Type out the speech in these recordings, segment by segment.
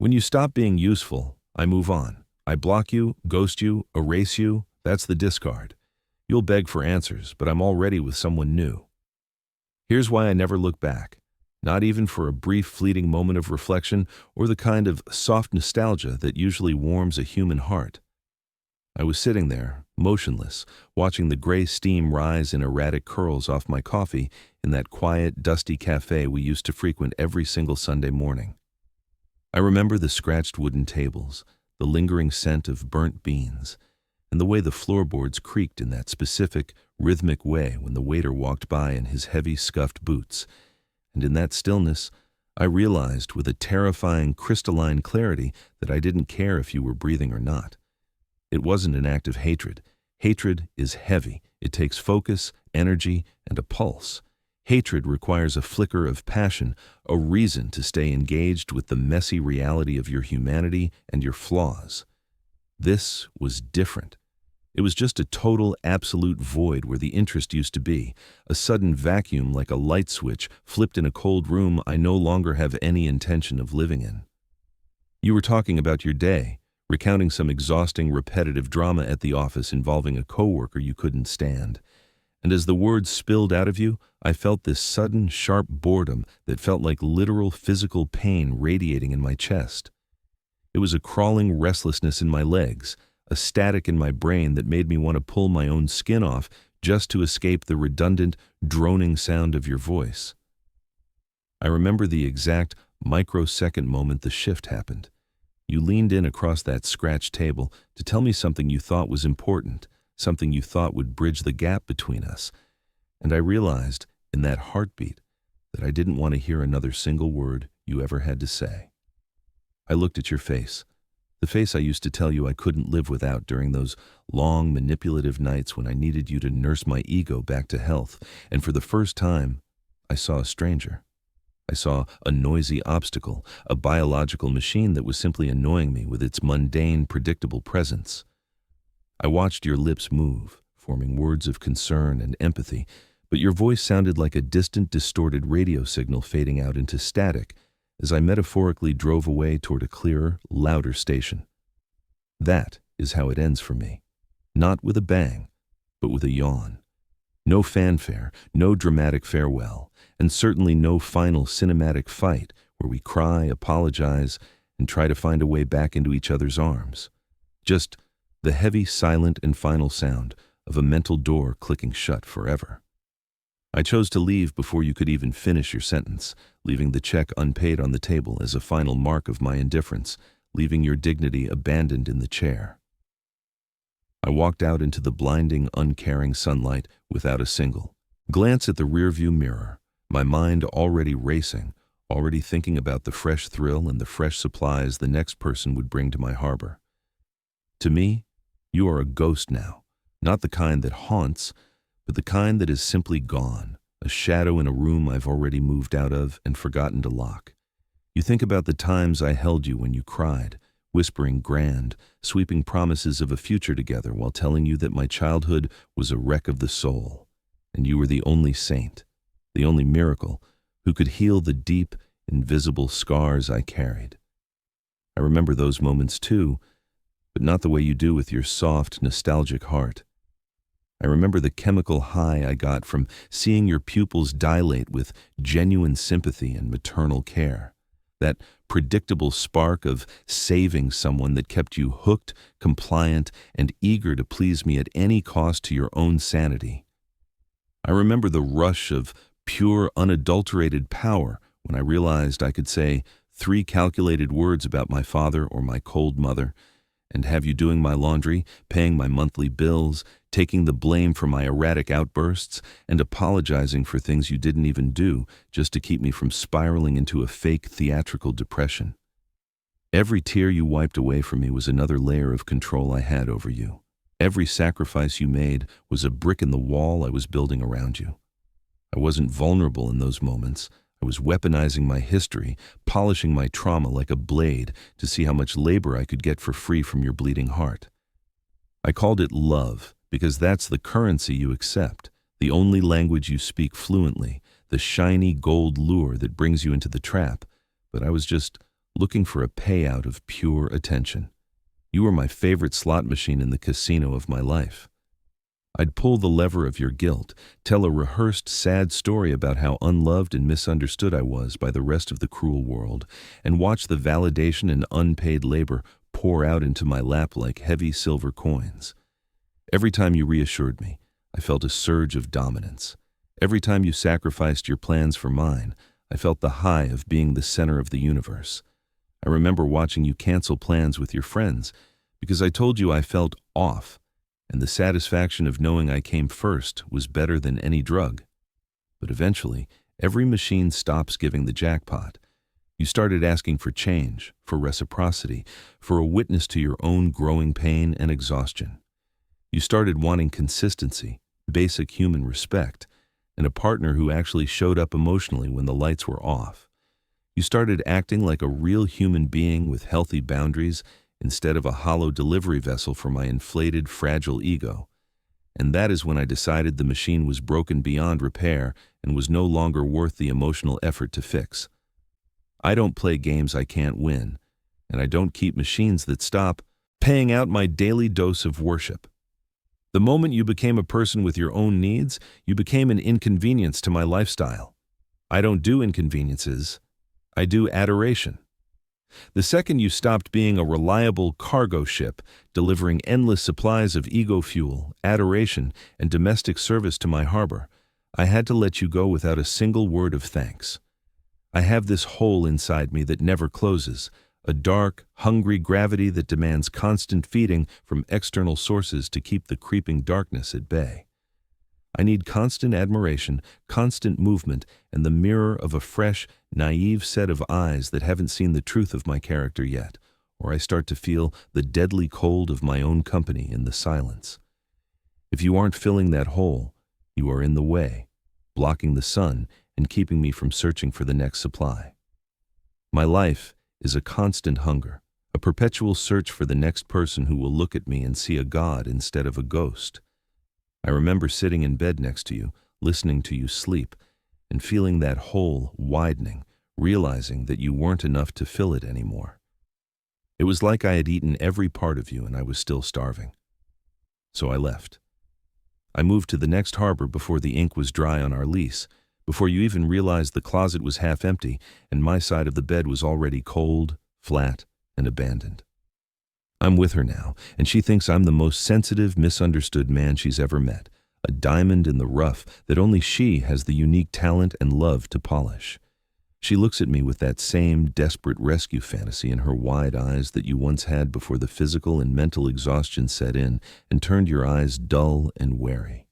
When you stop being useful, I move on. I block you, ghost you, erase you. That's the discard. You'll beg for answers, but I'm already with someone new. Here's why I never look back. Not even for a brief fleeting moment of reflection or the kind of soft nostalgia that usually warms a human heart. I was sitting there, motionless, watching the gray steam rise in erratic curls off my coffee in that quiet, dusty cafe we used to frequent every single Sunday morning. I remember the scratched wooden tables, the lingering scent of burnt beans, and the way the floorboards creaked in that specific, rhythmic way when the waiter walked by in his heavy, scuffed boots. And in that stillness, I realized with a terrifying, crystalline clarity that I didn't care if you were breathing or not. It wasn't an act of hatred. Hatred is heavy. It takes focus, energy, and a pulse. Hatred requires a flicker of passion, a reason to stay engaged with the messy reality of your humanity and your flaws. This was different. It was just a total, absolute void where the interest used to be, a sudden vacuum like a light switch flipped in a cold room I no longer have any intention of living in. You were talking about your day, recounting some exhausting, repetitive drama at the office involving a coworker you couldn't stand. And as the words spilled out of you, I felt this sudden, sharp boredom that felt like literal physical pain radiating in my chest. It was a crawling restlessness in my legs, a static in my brain that made me want to pull my own skin off just to escape the redundant, droning sound of your voice. I remember the exact microsecond moment the shift happened. You leaned in across that scratched table to tell me something you thought was important, something you thought would bridge the gap between us, and I realized in that heartbeat that I didn't want to hear another single word you ever had to say. I looked at your face, the face I used to tell you I couldn't live without during those long, manipulative nights when I needed you to nurse my ego back to health, and for the first time, I saw a stranger. I saw a noisy obstacle, a biological machine that was simply annoying me with its mundane, predictable presence. I watched your lips move, forming words of concern and empathy, but your voice sounded like a distant, distorted radio signal fading out into static as I metaphorically drove away toward a clearer, louder station. That is how it ends for me. Not with a bang, but with a yawn. No fanfare, no dramatic farewell, and certainly no final cinematic fight where we cry, apologize, and try to find a way back into each other's arms. Just the heavy, silent, and final sound of a mental door clicking shut forever. I chose to leave before you could even finish your sentence, leaving the check unpaid on the table as a final mark of my indifference, leaving your dignity abandoned in the chair. I walked out into the blinding, uncaring sunlight without a single glance at the rearview mirror, my mind already racing, already thinking about the fresh thrill and the fresh supplies the next person would bring to my harbor. To me, you are a ghost now, not the kind that haunts, but the kind that is simply gone, a shadow in a room I've already moved out of and forgotten to lock. You think about the times I held you when you cried, whispering grand, sweeping promises of a future together while telling you that my childhood was a wreck of the soul, and you were the only saint, the only miracle, who could heal the deep, invisible scars I carried. I remember those moments too, but not the way you do with your soft, nostalgic heart. I remember the chemical high I got from seeing your pupils dilate with genuine sympathy and maternal care. That predictable spark of saving someone that kept you hooked, compliant, and eager to please me at any cost to your own sanity. I remember the rush of pure, unadulterated power when I realized I could say 3 calculated words about my father or my cold mother, and have you doing my laundry, paying my monthly bills, taking the blame for my erratic outbursts, and apologizing for things you didn't even do just to keep me from spiraling into a fake theatrical depression. Every tear you wiped away from me was another layer of control I had over you. Every sacrifice you made was a brick in the wall I was building around you. I wasn't vulnerable in those moments. I was weaponizing my history, polishing my trauma like a blade to see how much labor I could get for free from your bleeding heart. I called it love because that's the currency you accept, the only language you speak fluently, the shiny gold lure that brings you into the trap. But I was just looking for a payout of pure attention. You were my favorite slot machine in the casino of my life. I'd pull the lever of your guilt, tell a rehearsed, sad story about how unloved and misunderstood I was by the rest of the cruel world, and watch the validation and unpaid labor pour out into my lap like heavy silver coins. Every time you reassured me, I felt a surge of dominance. Every time you sacrificed your plans for mine, I felt the high of being the center of the universe. I remember watching you cancel plans with your friends because I told you I felt off, and the satisfaction of knowing I came first was better than any drug. But eventually, every machine stops giving the jackpot. You started asking for change, for reciprocity, for a witness to your own growing pain and exhaustion. You started wanting consistency, basic human respect, and a partner who actually showed up emotionally when the lights were off. You started acting like a real human being with healthy boundaries instead of a hollow delivery vessel for my inflated, fragile ego. And that is when I decided the machine was broken beyond repair and was no longer worth the emotional effort to fix. I don't play games I can't win, and I don't keep machines that stop paying out my daily dose of worship. The moment you became a person with your own needs, you became an inconvenience to my lifestyle. I don't do inconveniences. I do adoration. The second you stopped being a reliable cargo ship, delivering endless supplies of ego fuel, adoration, and domestic service to my harbor, I had to let you go without a single word of thanks. I have this hole inside me that never closes, a dark, hungry gravity that demands constant feeding from external sources to keep the creeping darkness at bay. I need constant admiration, constant movement, and the mirror of a fresh, naive set of eyes that haven't seen the truth of my character yet, or I start to feel the deadly cold of my own company in the silence. If you aren't filling that hole, you are in the way, blocking the sun and keeping me from searching for the next supply. My life is a constant hunger, a perpetual search for the next person who will look at me and see a god instead of a ghost. I remember sitting in bed next to you, listening to you sleep, and feeling that hole widening, realizing that you weren't enough to fill it anymore. It was like I had eaten every part of you and I was still starving. So I left. I moved to the next harbor before the ink was dry on our lease, before you even realized the closet was half empty and my side of the bed was already cold, flat, and abandoned. I'm with her now, and she thinks I'm the most sensitive, misunderstood man she's ever met, a diamond in the rough that only she has the unique talent and love to polish. She looks at me with that same desperate rescue fantasy in her wide eyes that you once had before the physical and mental exhaustion set in and turned your eyes dull and wary.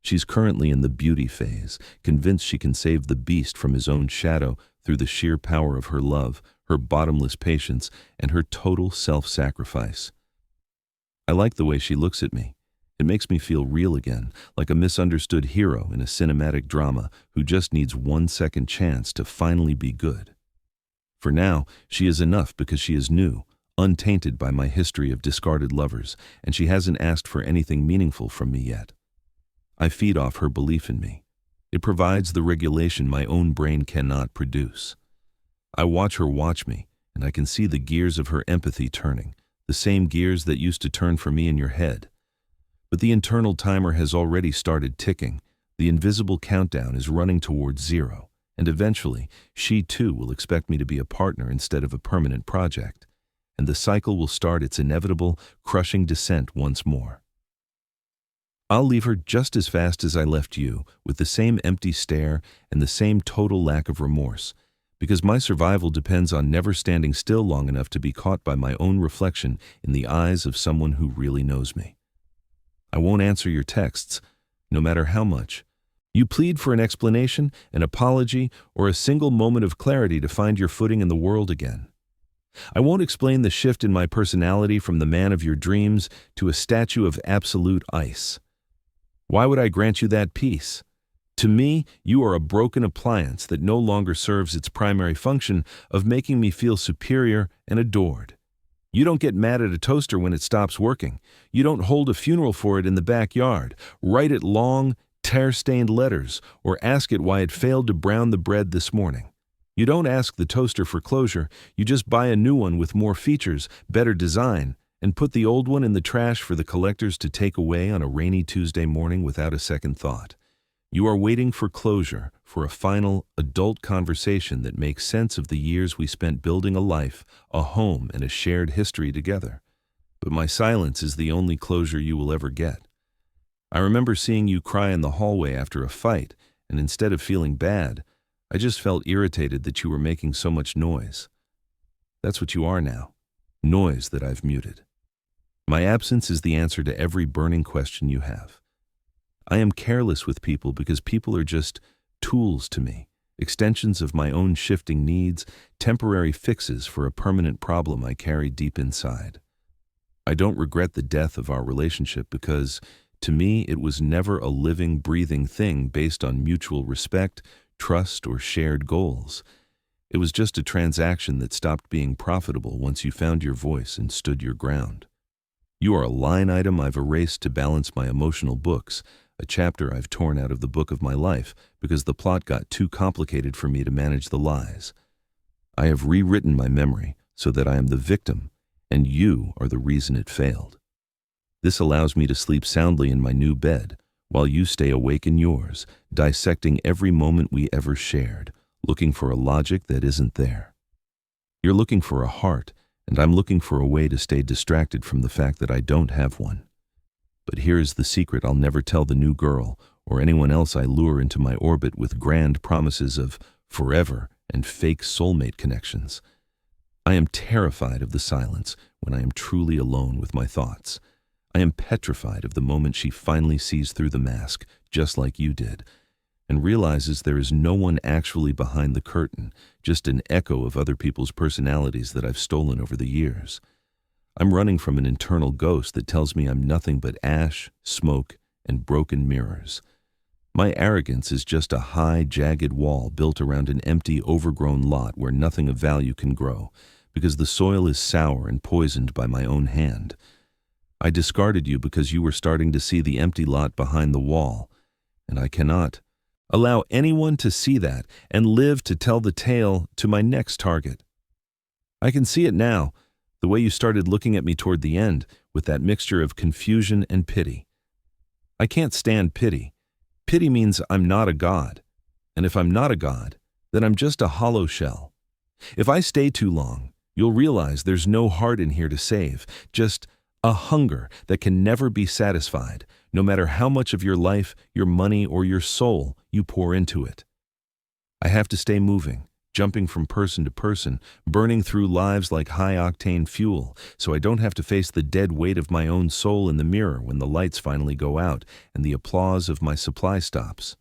She's currently in the beauty phase, convinced she can save the beast from his own shadow through the sheer power of her love, her bottomless patience, and her total self-sacrifice. I like the way she looks at me. It makes me feel real again, like a misunderstood hero in a cinematic drama who just needs 1 second chance to finally be good. For now, she is enough because she is new, untainted by my history of discarded lovers, and she hasn't asked for anything meaningful from me yet. I feed off her belief in me. It provides the regulation my own brain cannot produce. I watch her watch me, and I can see the gears of her empathy turning, the same gears that used to turn for me in your head. But the internal timer has already started ticking. The invisible countdown is running towards 0, and eventually, she too will expect me to be a partner instead of a permanent project, and the cycle will start its inevitable, crushing descent once more. I'll leave her just as fast as I left you, with the same empty stare and the same total lack of remorse, because my survival depends on never standing still long enough to be caught by my own reflection in the eyes of someone who really knows me. I won't answer your texts, no matter how much. You plead for an explanation, an apology, or a single moment of clarity to find your footing in the world again. I won't explain the shift in my personality from the man of your dreams to a statue of absolute ice. Why would I grant you that peace? To me, you are a broken appliance that no longer serves its primary function of making me feel superior and adored. You don't get mad at a toaster when it stops working. You don't hold a funeral for it in the backyard, write it long, tear-stained letters, or ask it why it failed to brown the bread this morning. You don't ask the toaster for closure, you just buy a new one with more features, better design, and put the old one in the trash for the collectors to take away on a rainy Tuesday morning without a second thought. You are waiting for closure, for a final, adult conversation that makes sense of the years we spent building a life, a home, and a shared history together. But my silence is the only closure you will ever get. I remember seeing you cry in the hallway after a fight, and instead of feeling bad, I just felt irritated that you were making so much noise. That's what you are now. Noise that I've muted. My absence is the answer to every burning question you have. I am careless with people because people are just tools to me, extensions of my own shifting needs, temporary fixes for a permanent problem I carry deep inside. I don't regret the death of our relationship because, to me, it was never a living, breathing thing based on mutual respect, trust, or shared goals. It was just a transaction that stopped being profitable once you found your voice and stood your ground. You are a line item I've erased to balance my emotional books, a chapter I've torn out of the book of my life because the plot got too complicated for me to manage the lies. I have rewritten my memory so that I am the victim, and you are the reason it failed. This allows me to sleep soundly in my new bed, while you stay awake in yours, dissecting every moment we ever shared, looking for a logic that isn't there. You're looking for a heart, and I'm looking for a way to stay distracted from the fact that I don't have one. But here's the secret I'll never tell the new girl or anyone else I lure into my orbit with grand promises of forever and fake soulmate connections. I am terrified of the silence when I am truly alone with my thoughts. I am petrified of the moment she finally sees through the mask, just like you did, and realizes there is no one actually behind the curtain, just an echo of other people's personalities that I've stolen over the years. I'm running from an internal ghost that tells me I'm nothing but ash, smoke, and broken mirrors. My arrogance is just a high, jagged wall built around an empty, overgrown lot where nothing of value can grow, because the soil is sour and poisoned by my own hand. I discarded you because you were starting to see the empty lot behind the wall, and I cannot allow anyone to see that and live to tell the tale to my next target. I can see it now, the way you started looking at me toward the end with that mixture of confusion and pity. I can't stand pity. Pity means I'm not a god, and if I'm not a god, then I'm just a hollow shell. If I stay too long, you'll realize there's no heart in here to save, just a hunger that can never be satisfied, no matter how much of your life, your money, or your soul you pour into it. I have to stay moving, jumping from person to person, burning through lives like high-octane fuel, so I don't have to face the dead weight of my own soul in the mirror when the lights finally go out and the applause of my supply stops.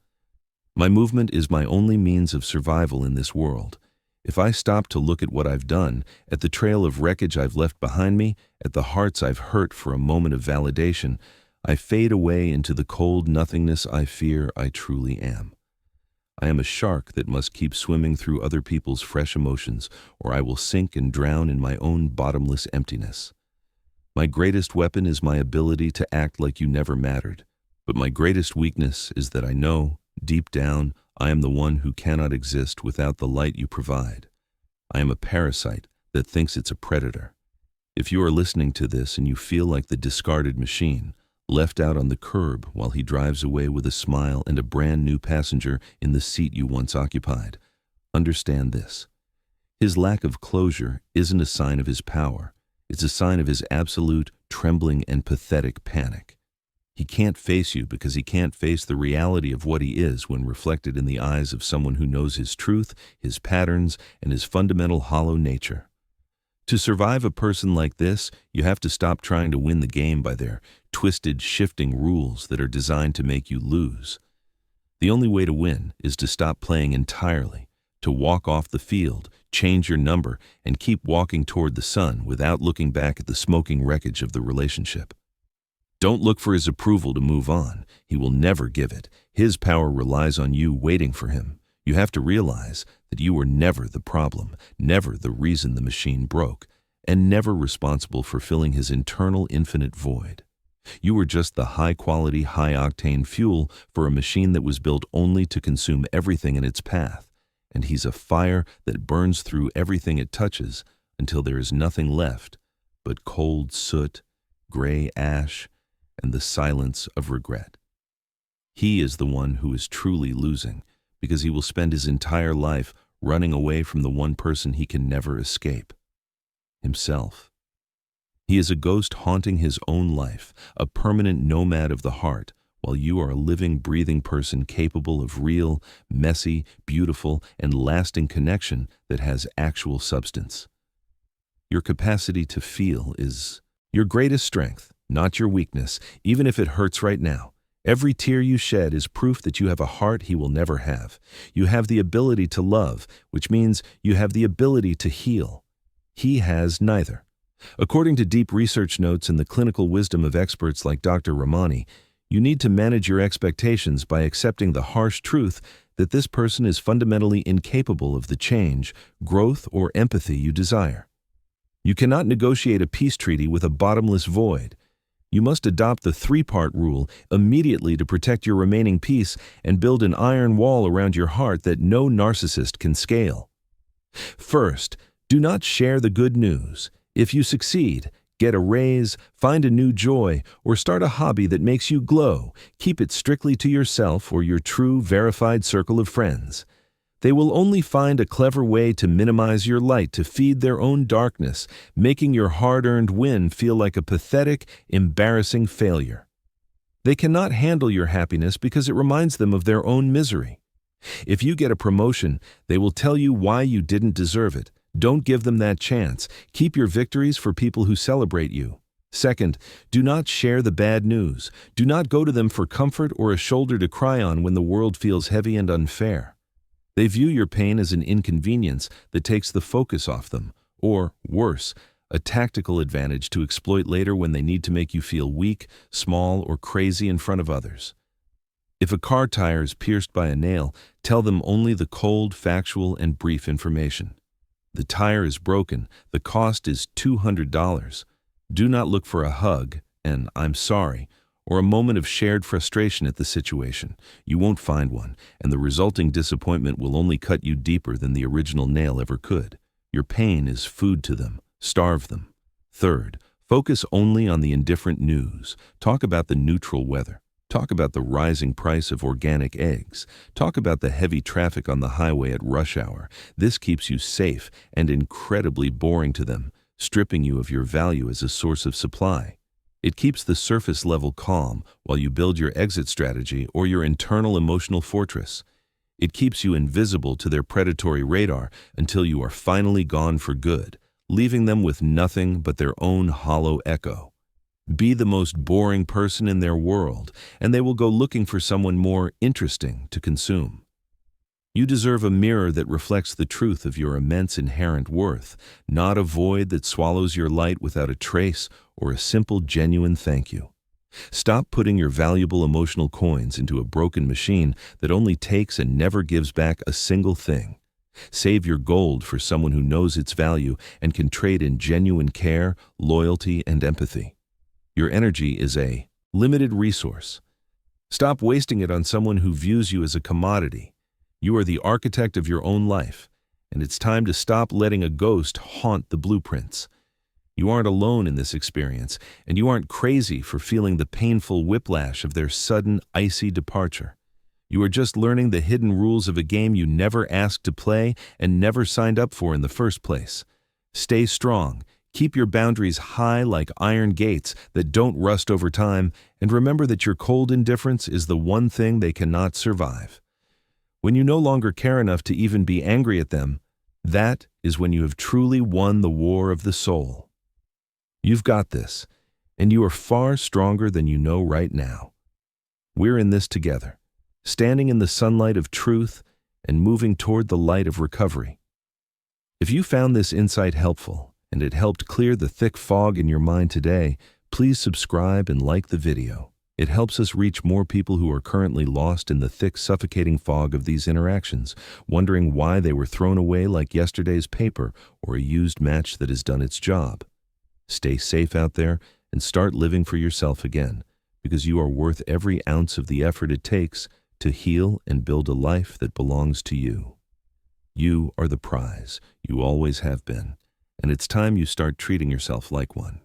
My movement is my only means of survival in this world. If I stop to look at what I've done, at the trail of wreckage I've left behind me, at the hearts I've hurt for a moment of validation, I fade away into the cold nothingness I fear I truly am. I am a shark that must keep swimming through other people's fresh emotions, or I will sink and drown in my own bottomless emptiness. My greatest weapon is my ability to act like you never mattered, but my greatest weakness is that I know, deep down, I am the one who cannot exist without the light you provide. I am a parasite that thinks it's a predator. If you are listening to this and you feel like the discarded machine, left out on the curb while he drives away with a smile and a brand new passenger in the seat you once occupied, understand this. His lack of closure isn't a sign of his power. It's a sign of his absolute, trembling, and pathetic panic. He can't face you because he can't face the reality of what he is when reflected in the eyes of someone who knows his truth, his patterns, and his fundamental hollow nature. To survive a person like this, you have to stop trying to win the game by their twisted, shifting rules that are designed to make you lose. The only way to win is to stop playing entirely, to walk off the field, change your number, and keep walking toward the sun without looking back at the smoking wreckage of the relationship. Don't look for his approval to move on. He will never give it. His power relies on you waiting for him. You have to realize that you were never the problem, never the reason the machine broke, and never responsible for filling his internal infinite void. You were just the high-quality, high-octane fuel for a machine that was built only to consume everything in its path. and he's a fire that burns through everything it touches until there is nothing left but cold soot, gray ash, and the silence of regret. He is the one who is truly losing, because he will spend his entire life running away from the one person he can never escape: himself. He is a ghost haunting his own life, a permanent nomad of the heart, while you are a living, breathing person capable of real, messy, beautiful, and lasting connection that has actual substance. Your capacity to feel is your greatest strength, not your weakness, even if it hurts right now. Every tear you shed is proof that you have a heart he will never have. You have the ability to love, which means you have the ability to heal. He has neither. According to deep research notes and the clinical wisdom of experts like Dr. Ramani, you need to manage your expectations by accepting the harsh truth that this person is fundamentally incapable of the change, growth, or empathy you desire. You cannot negotiate a peace treaty with a bottomless void. You must adopt the three-part rule immediately to protect your remaining peace and build an iron wall around your heart that no narcissist can scale. First, do not share the good news. If you succeed, get a raise, find a new joy, or start a hobby that makes you glow, keep it strictly to yourself or your true, verified circle of friends. They will only find a clever way to minimize your light to feed their own darkness, making your hard-earned win feel like a pathetic, embarrassing failure. They cannot handle your happiness because it reminds them of their own misery. If you get a promotion, they will tell you why you didn't deserve it. Don't give them that chance. Keep your victories for people who celebrate you. Second, do not share the bad news. Do not go to them for comfort or a shoulder to cry on when the world feels heavy and unfair. They view your pain as an inconvenience that takes the focus off them, or, worse, a tactical advantage to exploit later when they need to make you feel weak, small, or crazy in front of others. If a car tire is pierced by a nail, tell them only the cold, factual, and brief information. The tire is broken. The cost is $200. Do not look for a hug, and "I'm sorry," or a moment of shared frustration at the situation. You won't find one, and the resulting disappointment will only cut you deeper than the original nail ever could. Your pain is food to them. Starve them. Third, focus only on the indifferent news. Talk about the neutral weather. Talk about the rising price of organic eggs. Talk about the heavy traffic on the highway at rush hour. This keeps you safe and incredibly boring to them, stripping you of your value as a source of supply. It keeps the surface level calm while you build your exit strategy or your internal emotional fortress. It keeps you invisible to their predatory radar until you are finally gone for good, leaving them with nothing but their own hollow echo. Be the most boring person in their world, and they will go looking for someone more interesting to consume. You deserve a mirror that reflects the truth of your immense inherent worth, not a void that swallows your light without a trace or a simple, genuine thank you. Stop putting your valuable emotional coins into a broken machine that only takes and never gives back a single thing. Save your gold for someone who knows its value and can trade in genuine care, loyalty, and empathy. Your energy is a limited resource. Stop wasting it on someone who views you as a commodity. You are the architect of your own life, and it's time to stop letting a ghost haunt the blueprints. You aren't alone in this experience, and you aren't crazy for feeling the painful whiplash of their sudden, icy departure. You are just learning the hidden rules of a game you never asked to play and never signed up for in the first place. Stay strong. Keep your boundaries high like iron gates that don't rust over time, and remember that your cold indifference is the one thing they cannot survive. When you no longer care enough to even be angry at them, that is when you have truly won the war of the soul. You've got this, and you are far stronger than you know right now. We're in this together, standing in the sunlight of truth and moving toward the light of recovery. If you found this insight helpful, and it helped clear the thick fog in your mind today, please subscribe and like the video. It helps us reach more people who are currently lost in the thick, suffocating fog of these interactions, wondering why they were thrown away like yesterday's paper or a used match that has done its job. Stay safe out there and start living for yourself again, because you are worth every ounce of the effort it takes to heal and build a life that belongs to you. You are the prize. You always have been. And it's time you start treating yourself like one.